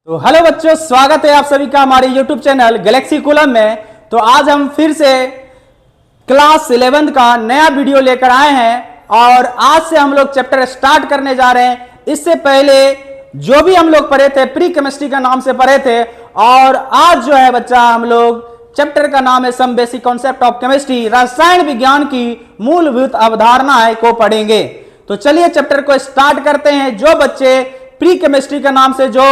तो हेलो बच्चों, स्वागत है आप सभी का हमारे YouTube चैनल गैलेक्सी कूलम में। तो आज हम फिर से क्लास 11 का नया वीडियो लेकर आए हैं और आज से हम लोग चैप्टर स्टार्ट करने जा रहे हैं। इससे पहले जो भी हम लोग पढ़े थे प्री केमिस्ट्री का नाम से पढ़े थे और आज जो है बच्चा हम लोग चैप्टर का नाम है some basic concept of chemistry, रसायन विज्ञान की मूलभूत अवधारणाएं को पढ़ेंगे। तो चलिए चैप्टर को स्टार्ट करते हैं। जो बच्चे प्री केमिस्ट्री के नाम से जो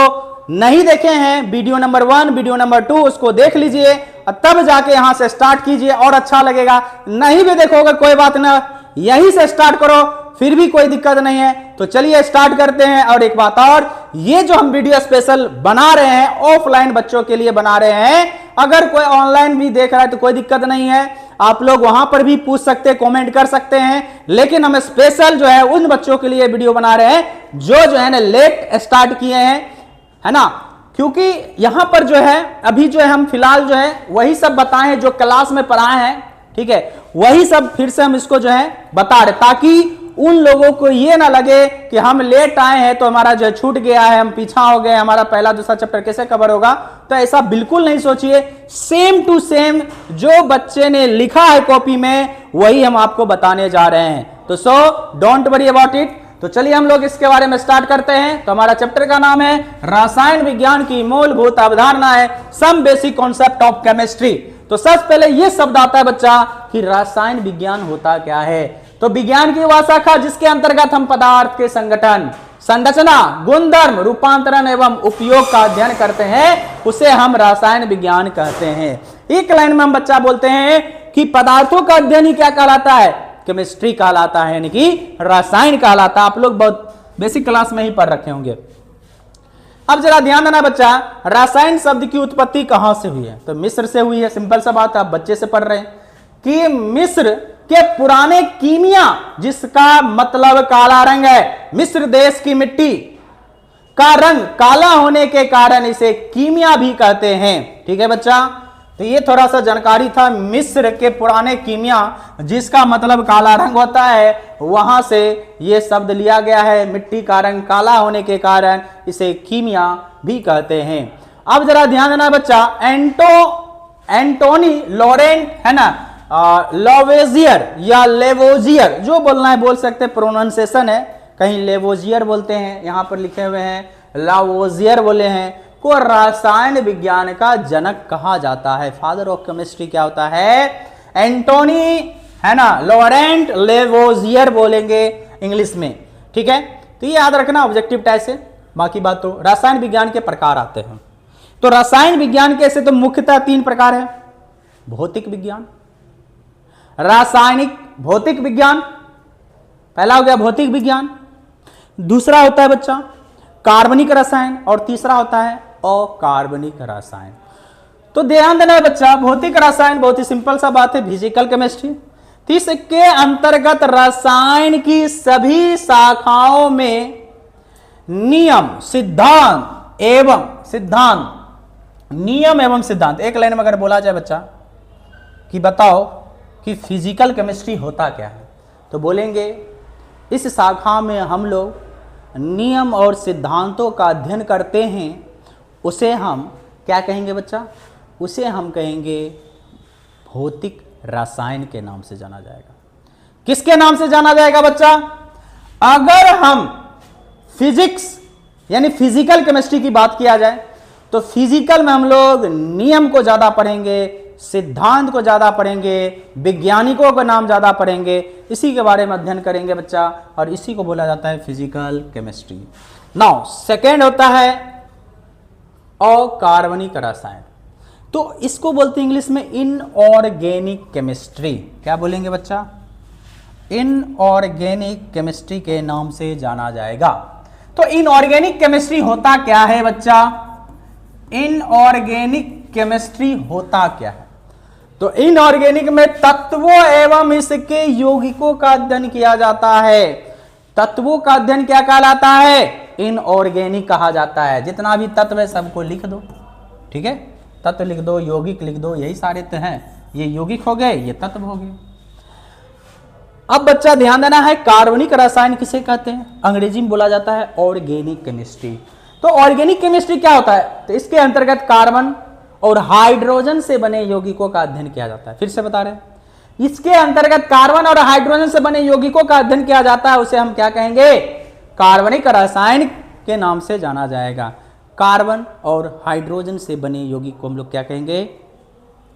नहीं देखे हैं वीडियो नंबर 1 वीडियो नंबर 2 उसको देख लीजिए और तब जाके यहां से स्टार्ट कीजिए और अच्छा लगेगा। नहीं भी देखोगे कोई बात ना, यहीं से स्टार्ट करो फिर भी कोई दिक्कत नहीं है। तो चलिए स्टार्ट करते हैं। और एक बात और, ये जो हम वीडियो स्पेशल बना रहे हैं ऑफलाइन बच्चों के लिए बना रहे हैं। अगर कोई ऑनलाइन भी देख रहा है तो कोई दिक्कत नहीं है, आप लोग वहां पर भी पूछ सकते हैं, कमेंट कर सकते हैं। लेकिन हम स्पेशल जो है उन बच्चों के लिए वीडियो बना रहे हैं जो है ना लेट स्टार्ट किए हैं, है ना, क्योंकि यहां पर जो है अभी जो है हम फिलहाल जो है वही सब बताए हैं जो क्लास में पढ़ाए हैं, ठीक है, वही सब फिर से हम इसको जो है बता रहे ताकि उन लोगों को ये ना लगे कि हम लेट आए हैं तो हमारा जो छूट गया है, हम पीछा हो गए, हमारा पहला दूसरा चैप्टर कैसे कवर होगा। तो ऐसा बिल्कुल नहीं सोचिए, सेम टू सेम जो बच्चे ने लिखा है कॉपी में वही हम आपको बताने जा रहे हैं। तो so don't worry about it. तो चलिए हम लोग इसके बारे में स्टार्ट करते हैं। तो हमारा चैप्टर का नाम है रसायन विज्ञान की मूलभूत अवधारणा है some basic concept of chemistry. तो सबसे पहले यह शब्द आता है बच्चा कि रसायन विज्ञान होता क्या है। तो विज्ञान की वह शाखा जिसके अंतर्गत हम पदार्थ के संगठन, संरचना, गुणधर्म, रूपांतरण एवं उपयोग का अध्ययन करते हैं उसे हम रसायन विज्ञान कहते हैं। एक लाइन में हम बच्चा बोलते हैं कि पदार्थों का अध्ययन ही क्या कहलाता है, केमिस्ट्री कहलाता है, यानी कि रसायन कहलाता है। आप लोग बहुत बेसिक क्लास में ही पढ़ रखे होंगे। अब जरा ध्यान देना बच्चा, रसायन शब्द की उत्पत्ति कहां से हुई है। तो मिस्र से हुई है। सिंपल सा बात है, आप बच्चे से पढ़ रहे हैं कि मिस्र के पुराने कीमिया, जिसका मतलब काला रंग है, मिस्र देश की मिट्टी का रंग काला होने के कारण इसे कीमिया भी कहते हैं। ठीक है बच्चा, तो ये थोड़ा सा जानकारी था। मिस्र के पुराने कीमिया जिसका मतलब काला रंग होता है, वहां से ये शब्द लिया गया है। मिट्टी का रंग काला होने के कारण इसे कीमिया भी कहते हैं। अब जरा ध्यान देना बच्चा, एंटोनी लॉरेंट है ना, लॉवेजियर या लेवोजियर, जो बोलना है बोल सकते, प्रोनाउंसिएशन है, कहीं लेवोजियर बोलते हैं, यहां पर लिखे हुए हैं लावोजियर बोले हैं, को रसायन विज्ञान का जनक कहा जाता है। फादर ऑफ केमिस्ट्री क्या होता है, एंटोनी है ना, लॉरेंट लेवोजियर बोलेंगे इंग्लिश में। ठीक है, तो ये याद रखना ऑब्जेक्टिव टाइप से। बाकी बात तो रसायन विज्ञान के प्रकार आते हैं। तो रसायन विज्ञान के ऐसे तो मुख्यतः 3 प्रकार है। भौतिक विज्ञान, रासायनिक भौतिक विज्ञान, पहला हो गया भौतिक विज्ञान, दूसरा होता है बच्चा कार्बनिक रसायन और तीसरा होता है अकार्बनिक रसायन। तो ध्यान देना है बच्चा, भौतिक रसायन बहुत ही सिंपल सा बात है, फिजिकल केमिस्ट्री। तो इसके अंतर्गत रसायन की सभी शाखाओं में नियम, सिद्धांत एवं नियम एवं सिद्धांत। एक लाइन में अगर बोला जाए बच्चा कि बताओ कि फिजिकल केमिस्ट्री होता क्या है, तो बोलेंगे इस शाखा में हम लोग नियम और सिद्धांतों का अध्ययन करते हैं, उसे हम क्या कहेंगे बच्चा, उसे हम कहेंगे भौतिक रसायन के नाम से जाना जाएगा। किसके नाम से जाना जाएगा बच्चा, अगर हम फिजिक्स यानी फिजिकल केमिस्ट्री की बात किया जाए तो फिजिकल में हम लोग नियम को ज्यादा पढ़ेंगे, सिद्धांत को ज्यादा पढ़ेंगे, वैज्ञानिकों का नाम ज्यादा पढ़ेंगे, इसी के बारे में अध्ययन करेंगे बच्चा, और इसी को बोला जाता है फिजिकल केमिस्ट्री। नाउ सेकेंड होता है अकार्बनिक रसायन। तो इसको बोलते हैं इंग्लिश में इनऑर्गेनिक केमिस्ट्री। क्या बोलेंगे बच्चा, इनऑर्गेनिक केमिस्ट्री के नाम से जाना जाएगा। तो इनऑर्गेनिक केमिस्ट्री होता क्या है बच्चा, इनऑर्गेनिक केमिस्ट्री होता क्या है। तो इनऑर्गेनिक में तत्वों एवं इसके यौगिकों का अध्ययन किया जाता है। तत्वों का अध्ययन क्या कहलाता है, इनऑर्गेनिक कहा जाता है। जितना भी तत्व है सबको लिख दो, ठीक है, तत्व लिख दो, यौगिक लिख दो, यही सारे तो हैं। ये यौगिक हो गए, ये तत्व हो गए। अब बच्चा ध्यान देना है, कार्बनिक रसायन किसे कहते हैं, अंग्रेजी में बोला जाता है ऑर्गेनिक केमिस्ट्री। तो ऑर्गेनिक केमिस्ट्री क्या होता है? तो इसके अंतर्गत कार्बन और हाइड्रोजन से बने यौगिकों का अध्ययन किया जाता है। फिर से बता रहे हैं, इसके अंतर्गत कार्बन और हाइड्रोजन से बने यौगिकों का अध्ययन किया जाता है। उसे हम क्या कहेंगे? कार्बनिक रसायन के नाम से जाना जाएगा। कार्बन और हाइड्रोजन से बने यौगिक को हम लोग क्या कहेंगे?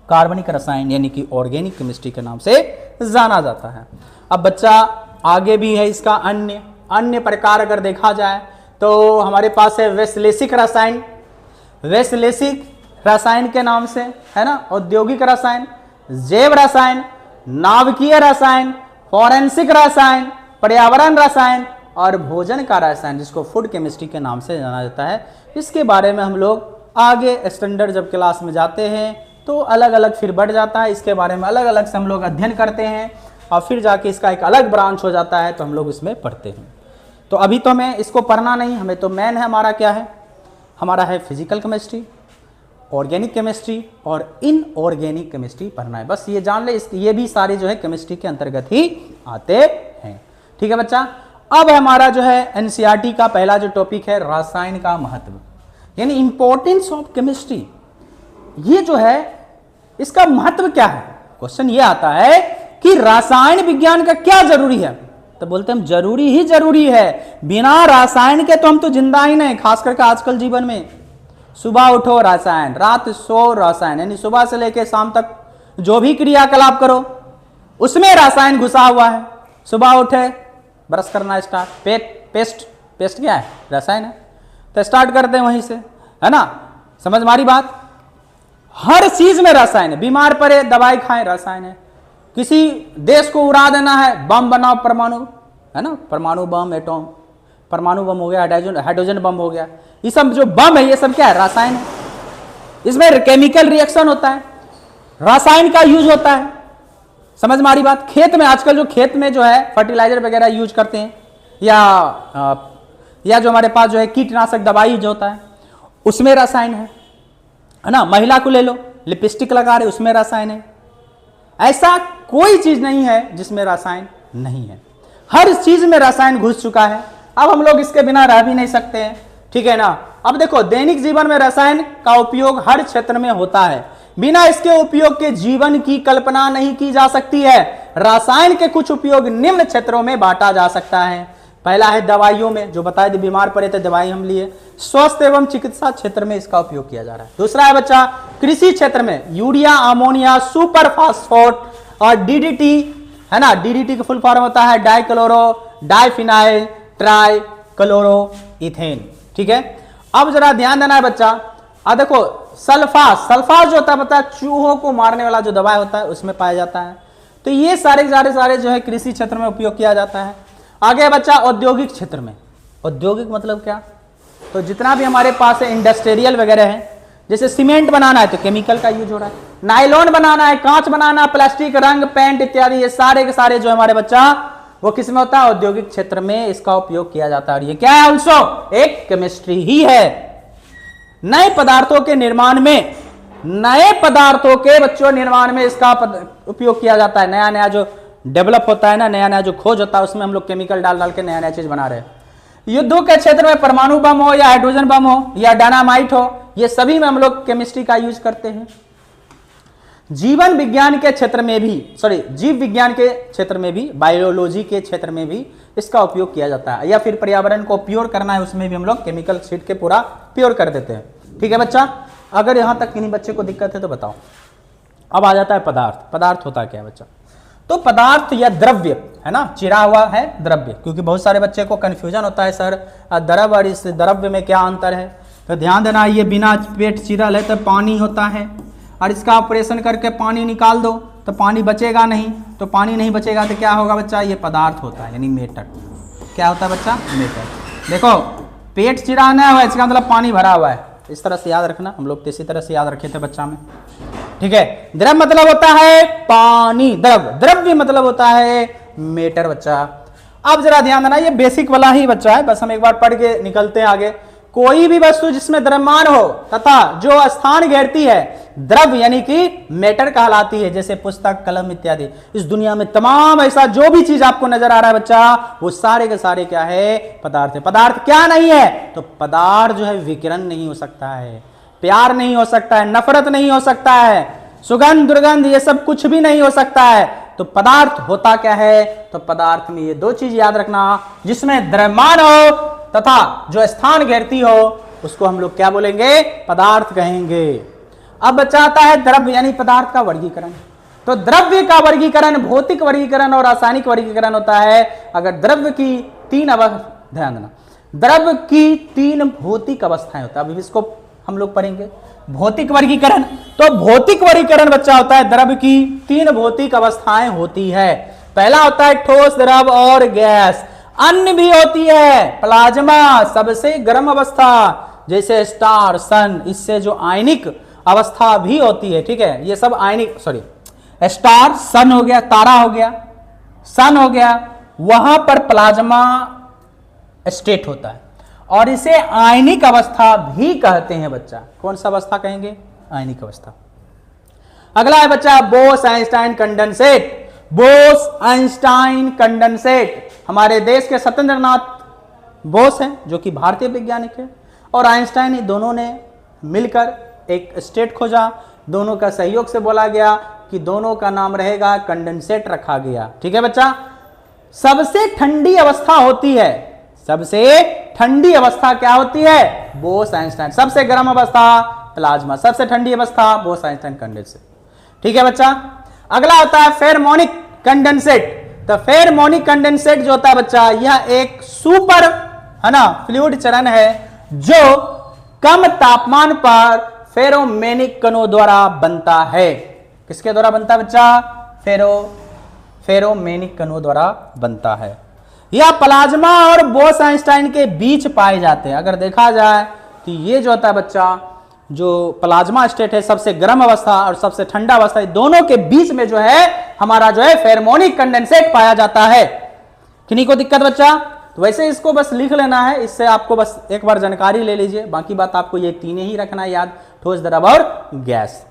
कार्बनिक रसायन यानी कि ऑर्गेनिक केमिस्ट्री के नाम से जाना जाता है। अब बच्चा आगे भी है, इसका अन्य प्रकार अगर देखा जाए तो हमारे पास है वैश्लेषिक रसायन। वैश्लेषिक रसायन के नाम से, है ना, औद्योगिक रसायन, जैव रसायन, नाभिकीय रसायन, फॉरेंसिक रसायन, पर्यावरण रसायन और भोजन का रसायन, जिसको फूड केमिस्ट्री के नाम से जाना जाता है। इसके बारे में हम लोग आगे स्टैंडर्ड जब क्लास में जाते हैं तो अलग अलग फिर बढ़ जाता है, इसके बारे में अलग अलग से हम लोग अध्ययन करते हैं और फिर जाके इसका एक अलग ब्रांच हो जाता है तो हम लोग इसमें पढ़ते हैं। तो अभी तो हमें इसको पढ़ना नहीं, हमें तो मेन है हमारा क्या है? हमारा है फिजिकल केमिस्ट्री, ऑर्गेनिक केमिस्ट्री और इनऑर्गेनिक केमिस्ट्री पढ़ना है। बस ये जान ले, ये भी सारे जो है केमिस्ट्री के अंतर्गत ही आते हैं। ठीक है बच्चा। अब हमारा जो है एनसीईआरटी का पहला जो टॉपिक है रसायन का महत्व, यानी इंपॉर्टेंस ऑफ केमिस्ट्री। ये जो है इसका महत्व क्या है? क्वेश्चन ये आता है कि रसायन विज्ञान का क्या जरूरी है? तो बोलते हैं हम जरूरी ही जरूरी है, बिना रसायन के तो हम तो जिंदा ही नहीं। खास करके आजकल जीवन में सुबह उठो रसायन, रात सो रसायन, यानी सुबह से लेकर शाम तक जो भी क्रियाकलाप करो उसमें रसायन घुसा हुआ है। सुबह उठे ब्रश करना स्टार्ट, पेस्ट क्या है? रसायन है। तो स्टार्ट करते हैं वहीं से, है ना, समझ मारी बात। हर चीज में रसायन है, बीमार पड़े दवाई खाएं रसायन है, किसी देश को उड़ा देना है बम बनाओ, परमाणु, है ना, परमाणु बम, एटॉम, परमाणु बम हो गया, हाइड्रोजन बम हो गया, ये सब जो बम है ये सब क्या है? रसायन है। इसमें केमिकल रिएक्शन होता है, रसायन का यूज होता है, समझ मारी बात। खेत में आजकल जो खेत में जो है फर्टिलाइजर वगैरह यूज करते हैं या जो हमारे पास जो है कीटनाशक दवाई यूज होता है उसमें रसायन है ना। महिला को ले लो, लिपस्टिक लगा रहे उसमें रसायन है। ऐसा कोई चीज नहीं है जिसमें रसायन नहीं है, हर चीज में रसायन घुस चुका है। अब हम लोग इसके बिना रह भी नहीं सकते हैं, ठीक है ना। अब देखो, दैनिक जीवन में रसायन का उपयोग हर क्षेत्र में होता है, बिना इसके उपयोग के जीवन की कल्पना नहीं की जा सकती है। रसायन के कुछ उपयोग निम्न क्षेत्रों में बांटा जा सकता है। पहला है दवाइयों में, जो बताए थे बीमार पड़े थे दवाई हम लिए, स्वास्थ्य एवं चिकित्सा क्षेत्र में इसका उपयोग किया जा रहा है। दूसरा है बच्चा कृषि क्षेत्र में, यूरिया, अमोनिया, सुपर फास्फोट और डीडीटी, है ना। डीडीटी का फुल फॉर्म होता है dichloro diphenyl try chloro ethane, ठीक है। अब जरा ध्यान देना है बच्चा, देखो सल्फास जो होता है बता, चूहों को मारने वाला जो दवा होता है उसमें पाया जाता है। तो ये सारे जो है कृषि क्षेत्र में उपयोग किया जाता है। आगे बच्चा औद्योगिक क्षेत्र में, औद्योगिक मतलब क्या? तो जितना भी हमारे पास है इंडस्ट्रियल वगैरह है, जैसे सीमेंट बनाना है तो केमिकल का यूज हो रहा है, नायलॉन बनाना है, कांच बनाना, प्लास्टिक, रंग, पेंट इत्यादि, ये सारे के सारे जो हमारे बच्चा वो किस में होता है? औद्योगिक क्षेत्र में इसका उपयोग किया जाता है। और ये क्या है? ऑल्सो एक केमिस्ट्री ही है। नए पदार्थों के निर्माण में, नए पदार्थों के बच्चों निर्माण में इसका उपयोग किया जाता है। नया नया जो डेवलप होता है ना, नया नया जो खोज होता है उसमें हम लोग केमिकल डाल डाल के नया नया चीज बना रहे हैं। युद्धों के क्षेत्र में परमाणु बम हो या हाइड्रोजन बम हो या डायनामाइट हो, ये सभी में हम लोग केमिस्ट्री का यूज करते हैं। जीवन विज्ञान के क्षेत्र में भी, जीव विज्ञान के क्षेत्र में भी, बायोलॉजी के क्षेत्र में भी इसका उपयोग किया जाता है। या फिर पर्यावरण को प्योर करना है उसमें भी हम लोग केमिकल छीट के पूरा प्योर कर देते हैं, ठीक है बच्चा। अगर यहां तक किन्हीं बच्चे को दिक्कत है तो बताओ। अब आ जाता है पदार्थ। पदार्थ होता क्या है बच्चा? तो पदार्थ या द्रव्य, है ना, चिरा हुआ है द्रव्य, क्योंकि बहुत सारे बच्चे को कंफ्यूजन होता है सर द्रव और इस द्रव्य में क्या अंतर है। तो ध्यान देना, ये बिना पेट चिरल है तो पानी होता है, और इसका ऑपरेशन करके पानी निकाल दो तो पानी बचेगा नहीं, तो पानी नहीं बचेगा तो क्या होगा बच्चा? ये पदार्थ होता है, यानी मेटर। क्या होता है बच्चा? मेटर। देखो पेट चिरा नहीं हुआ इसका मतलब पानी भरा हुआ है, इस तरह से याद रखना। हम लोग तो इसी तरह से याद रखे थे बच्चा में, ठीक है। द्रव मतलब होता है पानी, द्रव्य मतलब होता है मेटर बच्चा। अब जरा ध्यान देना, ये बेसिक वाला ही बच्चा है, बस हम एक बार पढ़ के निकलते हैं आगे। कोई भी वस्तु जिसमें द्रव्यमान हो तथा जो स्थान घेरती है द्रव्य यानी कि मैटर कहलाती है, जैसे पुस्तक, कलम इत्यादि। इस दुनिया में तमाम ऐसा जो भी चीज आपको नजर आ रहा है बच्चा, वो सारे के सारे क्या है? पदार्थ है। पदार्थ क्या नहीं है? तो पदार्थ जो है विकिरण नहीं हो सकता है, प्यार नहीं हो सकता है, नफरत नहीं हो सकता है, सुगंध दुर्गंध ये सब कुछ भी नहीं हो सकता है। तो पदार्थ होता क्या है? तो पदार्थ में ये दो चीज याद रखना, जिसमें द्रव्यमान हो तथा जो स्थान घेरती हो उसको हम लोग क्या बोलेंगे? पदार्थ कहेंगे। अब बच्चा आता है द्रव्य यानी पदार्थ का वर्गीकरण। तो द्रव्य का वर्गीकरण भौतिक वर्गीकरण और रासायनिक वर्गीकरण होता है। अगर द्रव्य की तीन ध्यान देना, द्रव्य की तीन भौतिक अवस्थाएं होता है। अभी इसको हम लोग पढ़ेंगे भौतिक वर्गीकरण। तो भौतिक वर्गीकरण बच्चा होता है द्रव्य की तीन भौतिक अवस्थाएं होती है। पहला होता है ठोस, द्रव और गैस। अन्य भी होती है, प्लाज्मा सबसे गर्म अवस्था, जैसे स्टार, सन, इससे जो आयनिक अवस्था भी होती है। ठीक है, ये सब आयनिक, सॉरी, स्टार, सन हो गया, तारा हो गया, सन हो गया, वहां पर प्लाज्मा स्टेट होता है और इसे आयनिक अवस्था भी कहते हैं बच्चा। कौन सा अवस्था कहेंगे? आयनिक अवस्था। अगला है बच्चा Bose Einstein condensate. Bose Einstein condensate हमारे देश के सत्येंद्रनाथ बोस हैं जो कि भारतीय वैज्ञानिक है, और आइंस्टाइन, ही दोनों ने मिलकर एक स्टेट खोजा। दोनों का सहयोग से बोला गया कि दोनों का नाम रहेगा कंडेंसेट रखा गया। ठीक है बच्चा। सबसे ठंडी अवस्था होती है, सबसे ठंडी अवस्था क्या होती है? बोस आइंस्टाइन। सबसे गर्म अवस्था प्लाज्मा, सबसे ठंडी अवस्था बोस आइंस्टाइन कंडेंसेट। ठीक है बच्चा। अगला होता है फेरमोनिक कंडेंसेट। तो फेरमोनिक कंडेंसेट जो होता है बच्चा, यह एक सुपर है ना फ्लूइड चरण है जो कम तापमान पर फेरोमेनिक कणों द्वारा बनता है। किसके द्वारा बनता है बच्चा? फेरोमेनिक कणों द्वारा बनता है। यह प्लाज्मा और बोस आइंस्टाइन के बीच पाए जाते हैं। अगर देखा जाए तो ये जो होता है बच्चा, जो प्लाज्मा स्टेट है, सबसे गर्म अवस्था और सबसे ठंडा अवस्था, दोनों के बीच में जो है हमारा जो है फेरमोनिक कंडेंसेट पाया जाता है। किन्हीं को दिक्कत बच्चा? तो वैसे इसको बस लिख लेना है, इससे आपको बस एक बार जानकारी ले लीजिए, बाकी बात आपको ये तीन ही रखना है याद, ठोस, द्रव और गैस।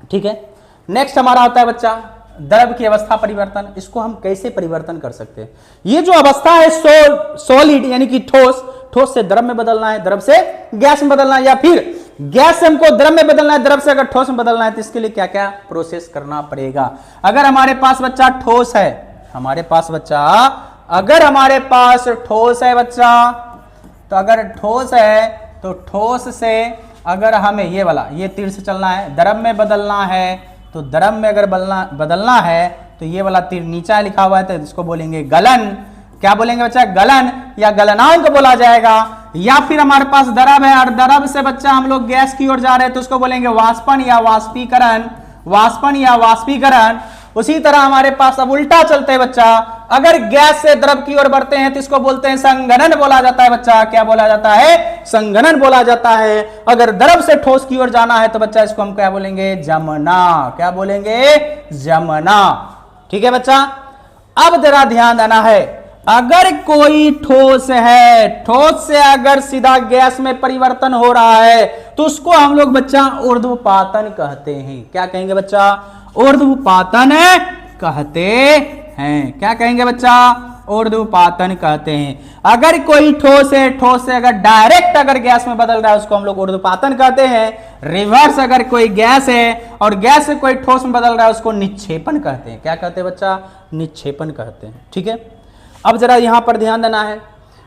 ठीक है। नेक्स्ट हमारा होता है बच्चा द्रव की अवस्था परिवर्तन। इसको हम कैसे परिवर्तन कर सकते हैं? ये जो अवस्था है सॉलिड यानी कि ठोस, ठोस से द्रव में बदलना है, द्रव से गैस में बदलना है, या फिर गैस से हमको द्रव में बदलना है, द्रव से अगर ठोस में बदलना है, तो इसके लिए क्या क्या प्रोसेस करना पड़ेगा? अगर हमारे पास बच्चा ठोस है, हमारे पास बच्चा अगर हमारे पास ठोस है बच्चा, तो अगर ठोस है तो ठोस से अगर हमें ये वाला ये तीर से चलना है, द्रव में बदलना है, तो द्रव में अगर बदलना है तो ये वाला तीर नीचा लिखा हुआ है, तो इसको बोलेंगे गलन। क्या बोलेंगे बच्चा? गलन या गलनांक बोला जाएगा। या फिर हमारे पास द्रव है और द्रव से बच्चा हम लोग गैस की ओर जा रहे हैं, तो उसको बोलेंगे वाष्पन या वाष्पीकरण, वाष्पन या वाष्पीकरण। उसी तरह हमारे पास अब उल्टा चलते हैं बच्चा, अगर गैस से द्रव की ओर बढ़ते हैं तो इसको बोलते हैं संघनन बोला जाता है बच्चा। क्या बोला जाता है? संघनन बोला जाता है। अगर द्रव से ठोस की ओर जाना है तो बच्चा इसको हम क्या बोलेंगे? जमना। क्या बोलेंगे? जमना। ठीक है बच्चा। अब जरा ध्यान देना है, अगर कोई ठोस है, ठोस से अगर सीधा गैस में परिवर्तन हो रहा है, तो उसको हम लोग बच्चा ऊर्ध्वपातन कहते हैं। क्या कहेंगे बच्चा? ऊर्ध्वपातन कहते हैं। क्या कहेंगे बच्चा? ऊर्ध्वपातन कहते हैं। अगर कोई ठोस है, ठोस से अगर डायरेक्ट अगर गैस में बदल रहा है, उसको हम लोग ऊर्ध्वपातन कहते हैं। रिवर्स अगर कोई गैस है और गैस से कोई ठोस में बदल रहा है, उसको निक्षेपण कहते हैं। क्या कहते हैं बच्चा? निक्षेपण कहते हैं। ठीक है। अब जरा यहां पर ध्यान देना है,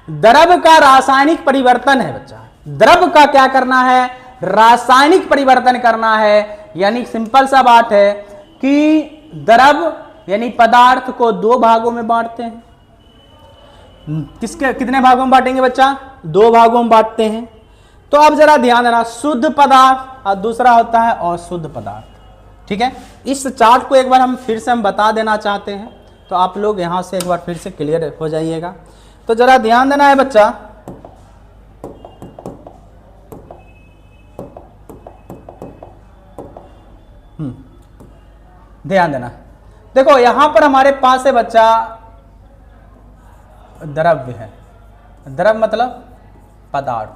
द्रव का रासायनिक परिवर्तन है बच्चा। द्रव का क्या करना है? रासायनिक परिवर्तन करना है। यानी सिंपल सा बात है कि द्रव यानी पदार्थ को दो भागों में बांटते हैं। कितने भागों में बांटेंगे बच्चा? दो भागों में बांटते हैं। तो अब जरा ध्यान देना, शुद्ध पदार्थ और दूसरा होता है अशुद्ध पदार्थ। ठीक है। इस चार्ट को एक बार हम फिर से हम बता देना चाहते हैं, तो आप लोग यहां से एक बार फिर से क्लियर हो जाइएगा। तो जरा ध्यान देना है बच्चा, ध्यान देना। देखो यहां पर हमारे पास है बच्चा द्रव्य है। द्रव मतलब पदार्थ।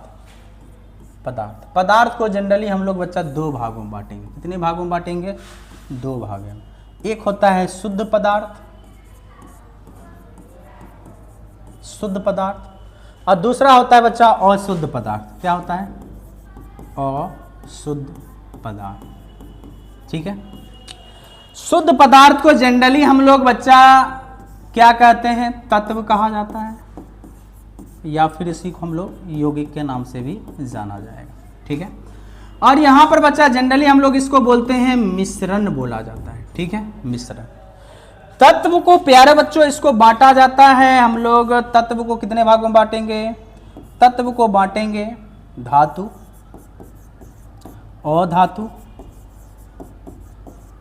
पदार्थ। पदार्थ को जनरली हम लोग बच्चा दो भागों में बांटेंगे। कितने भागों में बांटेंगे? दो भागों में। एक होता है शुद्ध पदार्थ, शुद्ध पदार्थ, और दूसरा होता है बच्चा अशुद्ध पदार्थ। क्या होता है? अशुद्ध पदार्थ। ठीक है। शुद्ध पदार्थ को जनरली हम लोग बच्चा क्या कहते हैं? तत्व कहा जाता है, या फिर इसी को हम लोग यौगिक के नाम से भी जाना जाएगा। ठीक है। और यहां पर बच्चा जनरली हम लोग इसको बोलते हैं मिश्रण बोला जाता है। ठीक है, मिश्रण। तत्व को प्यारे बच्चों इसको बांटा जाता है। हम लोग तत्व को कितने भागों में बांटेंगे? तत्व को बांटेंगे धातु, अधातु,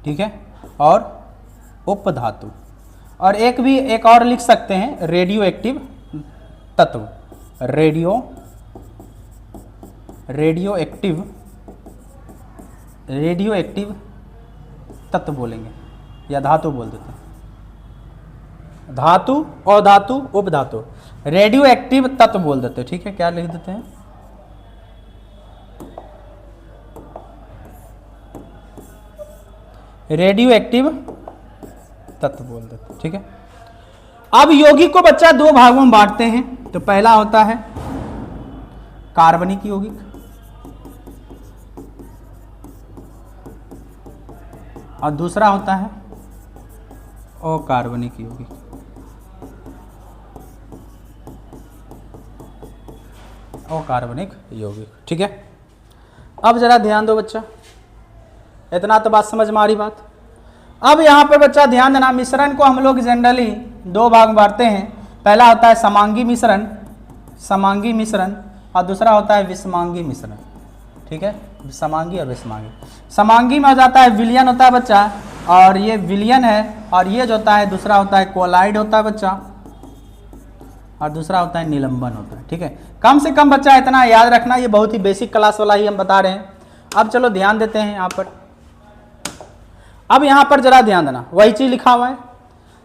ठीक है, और उपधातु, और एक और लिख सकते हैं रेडियो एक्टिव तत्व। रेडियो एक्टिव तत्व बोलेंगे या धातु बोल देते हैं। धातु, अधातु, उपधातु, रेडियो एक्टिव तत्व बोल देते हैं। ठीक है, क्या लिख देते हैं? रेडियो एक्टिव तत्व बोल देते हैं। ठीक है। अब यौगिक को बच्चा दो भागों में बांटते हैं। तो पहला होता है कार्बनिक यौगिक, और दूसरा होता है अकार्बनिक यौगिक। अकार्बनिक यौगिक। ठीक है। अब जरा ध्यान दो बच्चा, इतना तो बात समझ में आ रही बात। अब यहां पर बच्चा ध्यान देना, मिश्रण को हम लोग जनरली दो भाग में बांटते हैं। पहला होता है समांगी मिश्रण, और दूसरा होता है विषमांगी मिश्रण। ठीक है, समांगी और विषमांगी। समांगी में हो जाता है विलयन होता है बच्चा, और ये विलयन है, और ये जो होता है दूसरा होता है कोलाइड होता है बच्चा, और दूसरा होता है निलंबन होता है। ठीक है, कम से कम बच्चा इतना याद रखना, ये बहुत ही बेसिक क्लास वाला ही हम बता रहे हैं। अब चलो ध्यान देते हैं यहाँ पर। अब यहाँ पर जरा ध्यान देना, वही चीज लिखा हुआ है।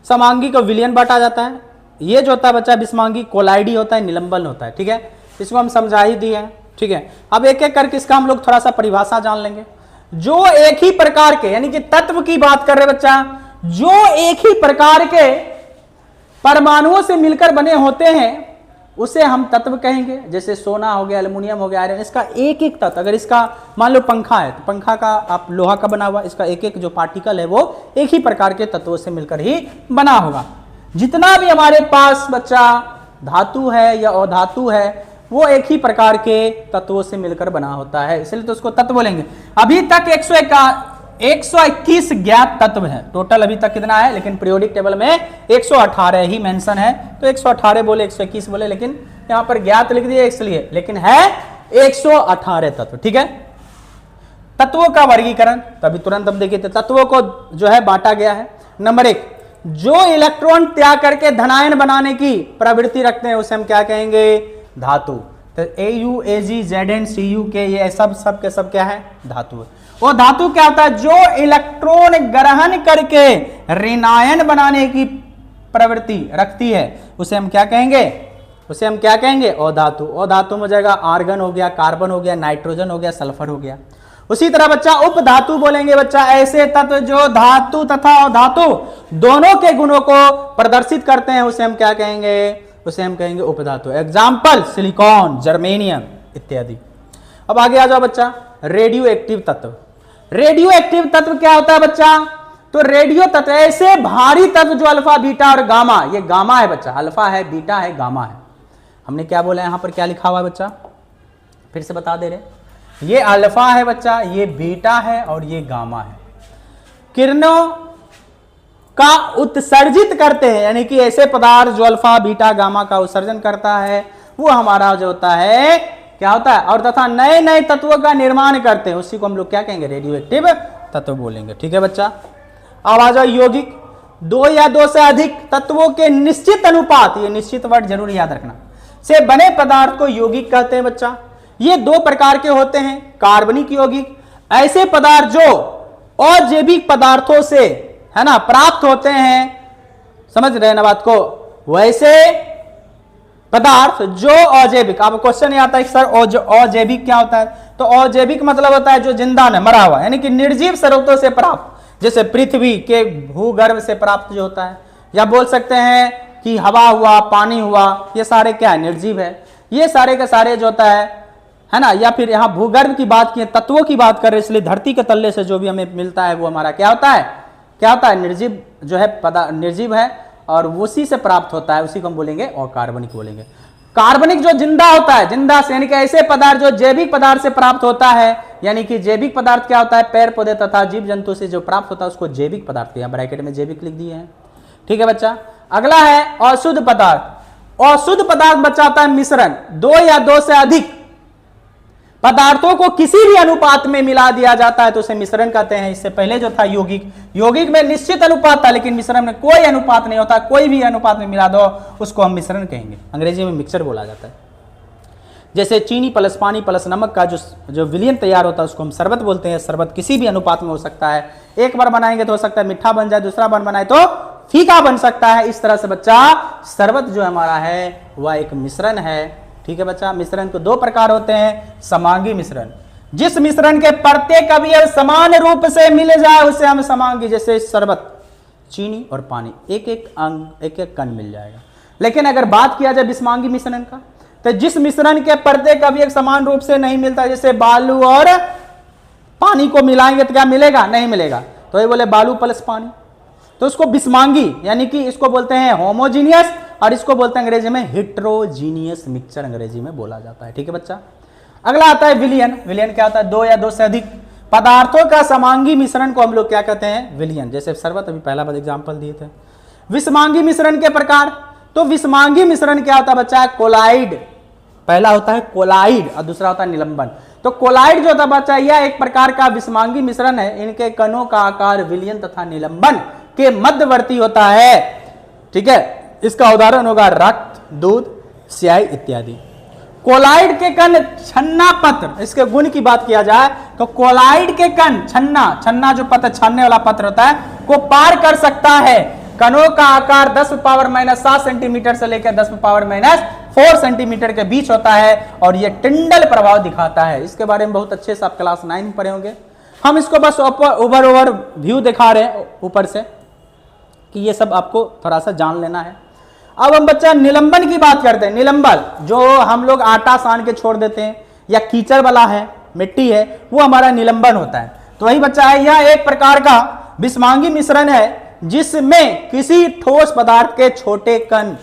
समांगी को विलयन बांटा जाता है, ये जो होता है बच्चा विषमांगी कोलाइडी होता है, निलंबन होता है। ठीक है, इसको हम समझा ही दिए हैं। ठीक है, अब एक एक करके इसका हम लोग थोड़ा सा परिभाषा जान लेंगे। जो एक ही प्रकार के, यानी कि तत्व की बात कर रहे बच्चा, जो एक ही प्रकार के परमाणुओं से मिलकर बने होते हैं उसे हम तत्व कहेंगे। जैसे सोना हो गया, एल्युमिनियम हो गया, आयरन, इसका एक एक तत्व। अगर इसका मान लो पंखा है तो पंखा का आप लोहा का बना हुआ, इसका एक एक जो पार्टिकल है वो एक ही प्रकार के तत्वों से मिलकर ही बना होगा। जितना भी हमारे पास बच्चा धातु है या अधातु है वो एक ही प्रकार के तत्वों से मिलकर बना होता है, इसलिए तो उसको तत्व बोलेंगे। अभी तक 121 ज्ञात तत्व है टोटल। अभी तक कितना है? लेकिन पीरियोडिक टेबल में 118 ही मेंशन है, तो 118 बोले 121 बोले, लेकिन यहां पर ज्ञात लिख दिए इसलिए, लेकिन है 118 तत्व। ठीक है। तत्वों का वर्गीकरण तभी तुरंत हम देखे थे। तत्वों को जो है बांटा गया है। नंबर 1, जो इलेक्ट्रॉन त्याग करके धनायन बनाने की प्रवृत्ति रखते हैं उसे हम क्या कहेंगे? धातु। तो AU, AG, ZN, CU के ये सब के सब क्या है? धातु है। वो धातु क्या होता है? जो इलेक्ट्रॉन ग्रहण करके ऋणायन बनाने की प्रवृत्ति रखती है उसे हम क्या कहेंगे? उसे हम क्या कहेंगे? अधातु। अधातु में हो जाएगा आर्गन हो गया, कार्बन हो गया, नाइट्रोजन हो गया, सल्फर हो गया। उसी तरह बच्चा उपधातु बोलेंगे बच्चा ऐसे तत्व जो धातु तथा अधातु दोनों के गुणों को प्रदर्शित करते हैं उसे हम क्या कहेंगे? उसे हम कहेंगे उपधातु। एग्जाम्पल सिलिकॉन, जर्मेनियम इत्यादि। अब आगे आ जाओ बच्चा, रेडियो एक्टिव तत्व। रेडियो एक्टिव तत्व क्या होता है बच्चा? तो रेडियो तत्व ऐसे भारी तत्व जो अल्फा, बीटा और गामा, ये गामा है बच्चा, अल्फा है, बीटा है, गामा है। हमने क्या बोला यहां पर, क्या लिखा हुआ है बच्चा? फिर से बता दे रहे, ये अल्फा है बच्चा, ये बीटा है और ये गामा है। किरणों का उत्सर्जित करते हैं, यानी कि ऐसे पदार्थ जो अल्फा, बीटा, गामा का उत्सर्जन करता है वो हमारा जो होता है क्या होता है? और तथा नए नए तत्वों का निर्माण करते हैं, उसी को हम लोग क्या कहेंगे? रेडियो एक्टिव तत्व बोलेंगे। ठीक है बच्चा। अब आ जाओ यौगिक। दो या दो से अधिक तत्वों के निश्चित अनुपात, ये निश्चित वर्ड जरूर याद रखना, से बने पदार्थ को यौगिक कहते हैं बच्चा। ये दो प्रकार के होते हैं। कार्बनिक यौगिक, ऐसे पदार्थ जो अजैविक पदार्थों से है ना प्राप्त होते हैं, समझ रहे हैं ना बात को। वैसे पदार्थ जो अजैविक, अब क्वेश्चन आता है सर अजैविक क्या होता है, तो अजैविक मतलब होता है जो जिंदा न मरा हुआ, यानी कि निर्जीव स्रोतों से प्राप्त, जैसे पृथ्वी के भूगर्भ से प्राप्त जो होता है, या बोल सकते हैं कि हवा हुआ, पानी हुआ, ये सारे क्या है, निर्जीव है। ये सारे के सारे जो होता है ना, या फिर यहाँ भूगर्भ की बात की, तत्वों की बात कर रहे, इसलिए धरती के तल्ले से जो भी हमें मिलता है वो हमारा क्या होता है, क्या होता है, निर्जीव जो है, निर्जीव है और उसी से प्राप्त होता है, उसी को हम बोलेंगे अकार्बनिक बोलेंगे। कार्बनिक जो जिंदा होता है, जिंदा से यानी कि ऐसे पदार्थ जो जैविक पदार्थ से प्राप्त होता है, यानी कि जैविक पदार्थ क्या होता है, पेड़ पौधे तथा जीव जंतु से जो प्राप्त होता है उसको जैविक पदार्थ, यहाँ ब्रैकेट में जैविक लिख दिए हैं, ठीक है बच्चा। अगला है अशुद्ध पदार्थ। अशुद्ध पदार्थ बच्चा होता है मिश्रण, दो या दो से अधिक पदार्थों को किसी भी अनुपात में मिला दिया जाता है तो उसे मिश्रण कहते हैं। इससे पहले जो था यौगिक, यौगिक में निश्चित अनुपात था, लेकिन मिश्रण में कोई अनुपात नहीं होता, कोई भी अनुपात में मिला दो उसको हम मिश्रण कहेंगे, अंग्रेजी में मिक्सचर बोला जाता है। जैसे चीनी प्लस पानी प्लस नमक का जो विलयन तैयार होता है उसको हम शरबत बोलते हैं। शरबत किसी भी अनुपात में हो सकता है, एक बार बनाएंगे तो हो सकता है मीठा बन जाए, दूसरा बार बनाए तो फीका बन सकता है। इस तरह से बच्चा शरबत जो हमारा है वह एक मिश्रण है, ठीक है बच्चा। मिश्रण को दो प्रकार होते हैं, समांगी मिश्रण, जिस मिश्रण के प्रत्येक अवयव समान रूप से मिल जाए उसे हम समांगी, जैसे शरबत, चीनी और पानी एक एक अंग एक एक कण मिल जाएगा। लेकिन अगर बात किया जाए विषमांगी मिश्रण का, तो जिस मिश्रण के प्रत्येक अवयव समान रूप से नहीं मिलता, जैसे बालू और पानी को मिलाएंगे तो क्या मिलेगा, नहीं मिलेगा, तो ये बोले बालू प्लस पानी, तो उसको विषमांगी, यानी कि इसको बोलते हैं होमोजीनियस और इसको बोलते हैं अंग्रेजी में हेट्रोजीनियस मिक्सचर, अंग्रेजी में बोला जाता है, ठीक है बच्चा। अगला आता है विलयन। विलयन क्या होता है, दो या दो से अधिक पदार्थों का समांगी मिश्रण को हम लोग क्या कहते हैं, विलयन। जैसे शरबत अभी पहला एग्जांपल दिए थे। विषमांगी मिश्रण के प्रकार, तो विषमांगी मिश्रण क्या होता है बच्चा, कोलाइड, पहला होता है कोलाइड और दूसरा होता है निलंबन। तो कोलाइड जो होता है बच्चा यह एक प्रकार का विषमांगी मिश्रण है, इनके कणों का आकार विलयन तथा निलंबन के मध्यवर्ती होता है, ठीक है। इसका उदाहरण होगा रक्त, दूध, स्याही इत्यादि। कोलाइड के कण छन्ना पत्र, इसके गुण की बात किया जाए तो कोलाइड के कण छन्ना जो पत्र छानने वाला पत्र होता है को पार कर सकता है। कणों का आकार 10⁻⁷ सेंटीमीटर से लेकर 10⁻⁴ सेंटीमीटर के बीच होता है और यह टिंडल प्रभाव दिखाता है। इसके बारे में बहुत अच्छे से आप क्लास 9 में पढ़े होंगे। हम इसको बस ओवर व्यू दिखा रहे हैं ऊपर से कि ये सब आपको थोड़ा सा जान लेना है। अब हम बच्चा निलंबन की बात करते हैं। निलंबन जो हम लोग आटा सान के छोड़ देते हैं या कीचड़ वाला है, मिट्टी है, वो हमारा निलंबन होता है। तो वही बच्चा है, यह एक प्रकार का विषमांगी मिश्रण है जिसमें किसी ठोस पदार्थ के छोटे कण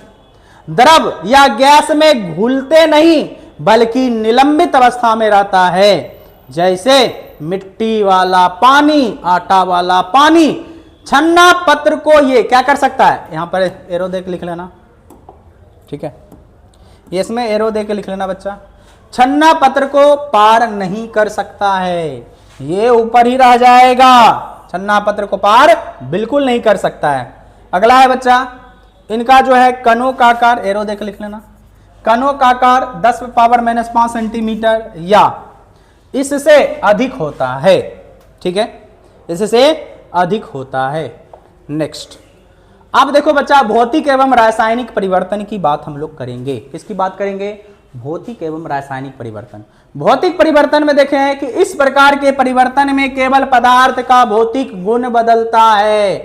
द्रव या गैस में घुलते नहीं बल्कि निलंबित अवस्था में रहता है, जैसे मिट्टी वाला पानी, आटा वाला पानी। छन्ना पत्र को ये क्या कर सकता है, यहां पर एरो देख लिख लेना, ठीक है, ये इसमें एरो दे के लिख लेना बच्चा। छन्ना पत्र को पार नहीं कर सकता है, ये ऊपर ही रह जाएगा, छन्ना पत्र को पार बिल्कुल नहीं कर सकता है। अगला है बच्चा, इनका जो है कणों का आकार, एरो देख लिख लेना, कणों का आकार 10⁻⁵ सेंटीमीटर या इससे अधिक होता है, ठीक है, इससे अधिक होता है। नेक्स्ट, अब देखो बच्चा, भौतिक एवं रासायनिक परिवर्तन की बात हम लोग करेंगे। किसकी बात करेंगे, भौतिक एवं रासायनिक परिवर्तन। भौतिक परिवर्तन में देखें हैं कि इस प्रकार के परिवर्तन में केवल पदार्थ का भौतिक गुण बदलता है।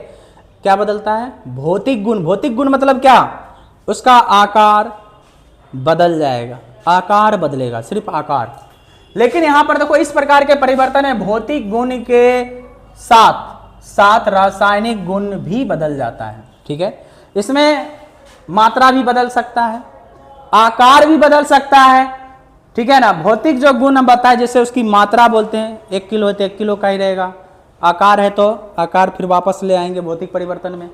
क्या बदलता है, भौतिक गुण। भौतिक गुण मतलब क्या, उसका आकार बदल जाएगा, आकार बदलेगा, सिर्फ आकार। लेकिन यहां पर देखो, इस प्रकार के परिवर्तन है भौतिक गुण के साथ साथ रासायनिक गुण भी बदल जाता है, ठीक है। इसमें मात्रा भी बदल सकता है, आकार भी बदल सकता है, ठीक है ना। भौतिक जो गुण हम बताए, जैसे उसकी मात्रा बोलते हैं, 1 किलो है तो 1 किलो का ही रहेगा, आकार है तो आकार फिर वापस ले आएंगे भौतिक परिवर्तन में।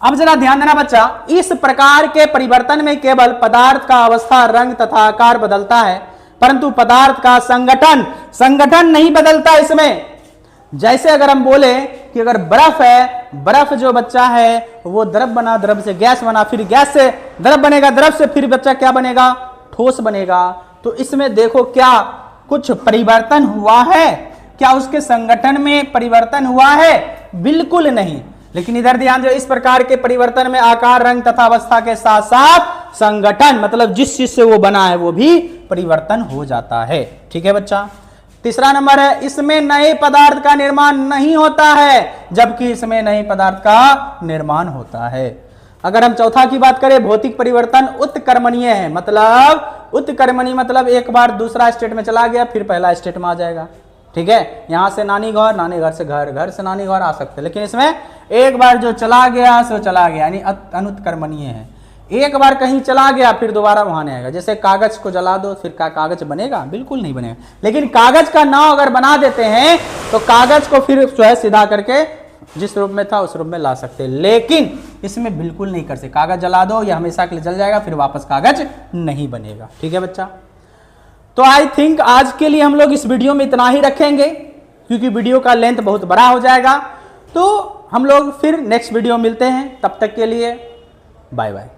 अब जरा ध्यान देना बच्चा, इस प्रकार के परिवर्तन में केवल पदार्थ का अवस्था, रंग तथा आकार बदलता है, परंतु पदार्थ का संगठन नहीं बदलता इसमें। जैसे अगर हम बोले कि अगर बर्फ है, बर्फ जो बच्चा है वो द्रव बना, द्रव से गैस बना, फिर गैस से द्रव बनेगा, द्रव से फिर बच्चा क्या बनेगा, ठोस बनेगा। तो इसमें देखो क्या कुछ परिवर्तन हुआ है, क्या उसके संगठन में परिवर्तन हुआ है, बिल्कुल नहीं। लेकिन इधर ध्यान दो, इस प्रकार के परिवर्तन में आकार, रंग तथा अवस्था के साथ साथ संगठन, मतलब जिस चीज से वो बना है वो भी परिवर्तन हो जाता है। ठीक है बच्चा। तीसरा नंबर है, इसमें नए पदार्थ का निर्माण नहीं होता है, जबकि इसमें नए पदार्थ का निर्माण होता है। अगर हम चौथा की बात करें, भौतिक परिवर्तन उत्क्रमणीय है, मतलब उत्क्रमणीय मतलब एक बार दूसरा स्टेट में चला गया फिर पहला स्टेट में आ जाएगा। ठीक है, यहां से नानी घर से घर, घर से नानी घर आ सकते हैं, लेकिन इसमें एक बार जो चला गया सो चला गया, यानी अनुत्क्रमणीय है। एक बार कहीं चला गया फिर दोबारा वहां नहीं आएगा। जैसे कागज को जला दो फिर कागज बनेगा? बिल्कुल नहीं बनेगा। लेकिन कागज का नाव अगर बना देते हैं तो कागज को फिर जो है सीधा करके जिस रूप में था उस रूप में ला सकते हैं, लेकिन इसमें बिल्कुल नहीं कर सकते। कागज जला दो या हमेशा के लिए जल जाएगा, फिर वापस कागज नहीं बनेगा। ठीक है बच्चा। तो आई थिंक आज के लिए हम लोग इस वीडियो में इतना ही रखेंगे, क्योंकि वीडियो का लेंथ बहुत बड़ा हो जाएगा। तो हम लोग फिर नेक्स्ट वीडियो मिलते हैं, तब तक के लिए बाय बाय।